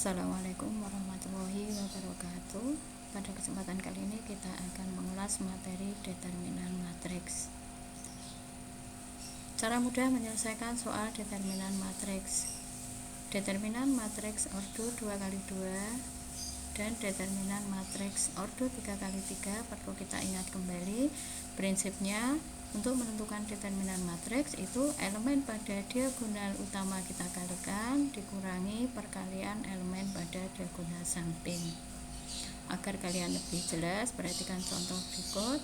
Assalamualaikum warahmatullahi wabarakatuh. Pada kesempatan kali ini kita akan mengulas materi determinan matriks. Cara mudah menyelesaikan soal determinan matriks. Determinan matriks ordo 2x2 dan determinan matriks ordo 3x3 perlu kita ingat kembali prinsipnya. Untuk menentukan determinan matriks itu elemen pada diagonal utama kita kalikan dikurangi perkalian elemen pada diagonal samping. Agar kalian lebih jelas, perhatikan contoh berikut.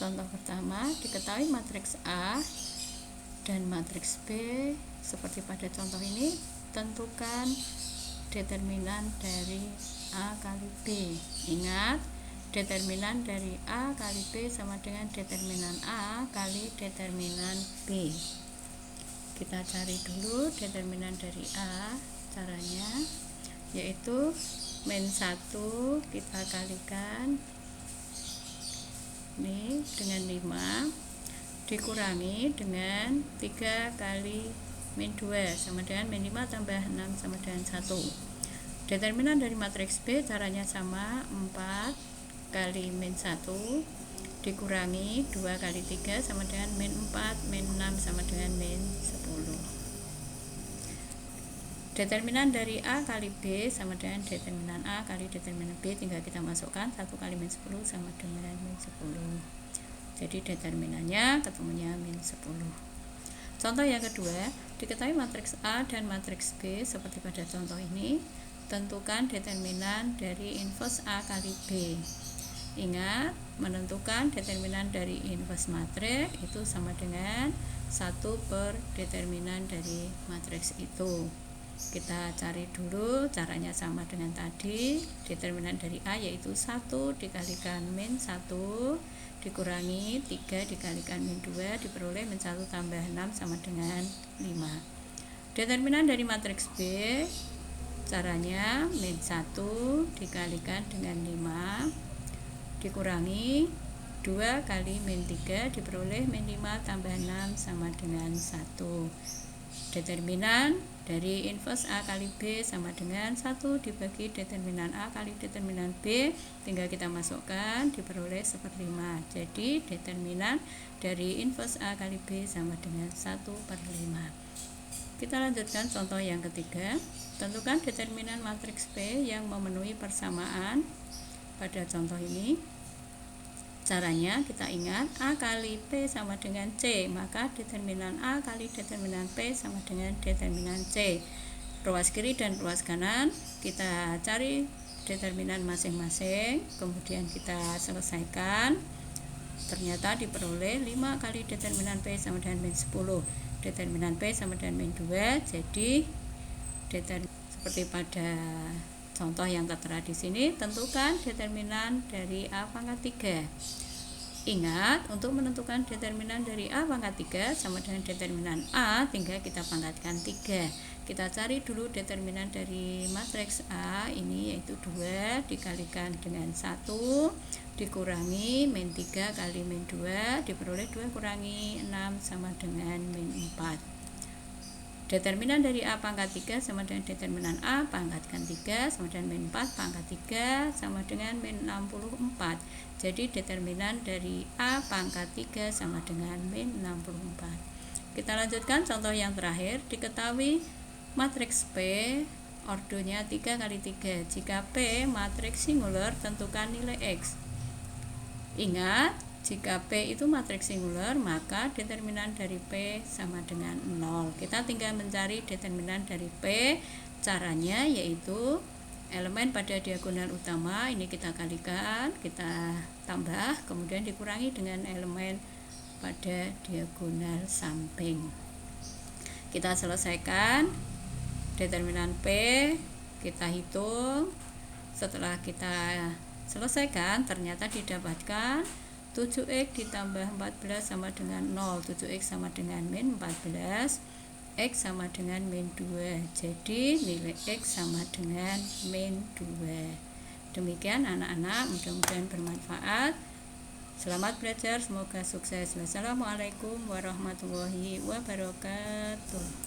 Contoh pertama, diketahui matriks A dan matriks B. Seperti pada contoh ini, tentukan determinan dari A kali B. Ingat, determinan dari A kali B sama dengan determinan A kali determinan B. Kita cari dulu determinan dari A. Caranya yaitu min 1 kita kalikan ini dengan 5 dikurangi dengan 3 kali min 2 sama dengan min 5 tambah 6 sama dengan 1. Determinan dari matriks B caranya sama, 4 kali min 1 dikurangi 2 kali 3 sama dengan min 4, min 6 sama dengan min 10. Determinan dari A kali B sama dengan determinan A kali determinan B, tinggal kita masukkan 1 kali min 10 sama dengan min 10. Jadi determinannya ketemunya min 10. Contoh yang kedua, diketahui matriks A dan matriks B seperti pada contoh ini. Tentukan determinan dari inverse A kali B. Ingat, menentukan determinan dari inverse matriks itu sama dengan 1 per determinan dari matriks itu. Kita cari dulu, caranya sama dengan tadi. Determinan dari A yaitu 1 dikalikan min 1 dikurangi 3 dikalikan min 2 diperoleh min 1 tambah 6 sama dengan 5. Determinan dari matriks B caranya min 1 dikalikan dengan 5 dikurangi 2 kali min 3 diperoleh min 5 tambah 6 sama dengan 1. Determinan dari inverse A kali B sama dengan 1 dibagi determinan A kali determinan B, tinggal kita masukkan diperoleh 1/5. Jadi determinan dari inverse A kali B sama dengan 1/5. Kita lanjutkan contoh yang ketiga. Tentukan determinan matriks P yang memenuhi persamaan. Pada contoh ini, caranya kita ingat A kali P sama dengan C, maka determinan A kali determinan P sama dengan determinan C. Ruas kiri dan ruas kanan kita cari determinan masing-masing, kemudian kita selesaikan. Ternyata diperoleh 5 kali determinan P sama dengan min 10. Determinan P sama dengan min 2, jadi seperti pada contoh yang tertera di sini, tentukan determinan dari A pangkat 3. Ingat, untuk menentukan determinan dari A pangkat 3 sama dengan determinan A, tinggal kita pangkatkan 3. Kita cari dulu determinan dari matriks A ini yaitu 2 dikalikan dengan 1 dikurangi min 3 kali min 2 diperoleh 2 kurangi 6 sama dengan min 4. Determinan dari A pangkat 3 sama dengan determinan A pangkatkan 3 sama dengan min 4 pangkat 3 sama dengan min 64. Jadi determinan dari A pangkat 3 sama dengan min 64. Kita lanjutkan contoh yang terakhir. Diketahui matriks P ordonya 3 kali 3. Jika P matriks singular, tentukan nilai X. Ingat, jika P itu matriks singular, maka determinan dari P sama dengan 0. Kita tinggal mencari determinan dari P. Caranya yaitu elemen pada diagonal utama ini kita kalikan, kita tambah, kemudian dikurangi dengan elemen pada diagonal samping. Kita selesaikan determinan P, kita hitung. Setelah kita selesaikan, ternyata didapatkan 7x ditambah 14 sama dengan 0. 7x sama dengan min 14, X sama dengan min 2. Jadi nilai X sama dengan min 2. Demikian anak-anak, mudah-mudahan bermanfaat. Selamat belajar, semoga sukses. Wassalamualaikum warahmatullahi wabarakatuh.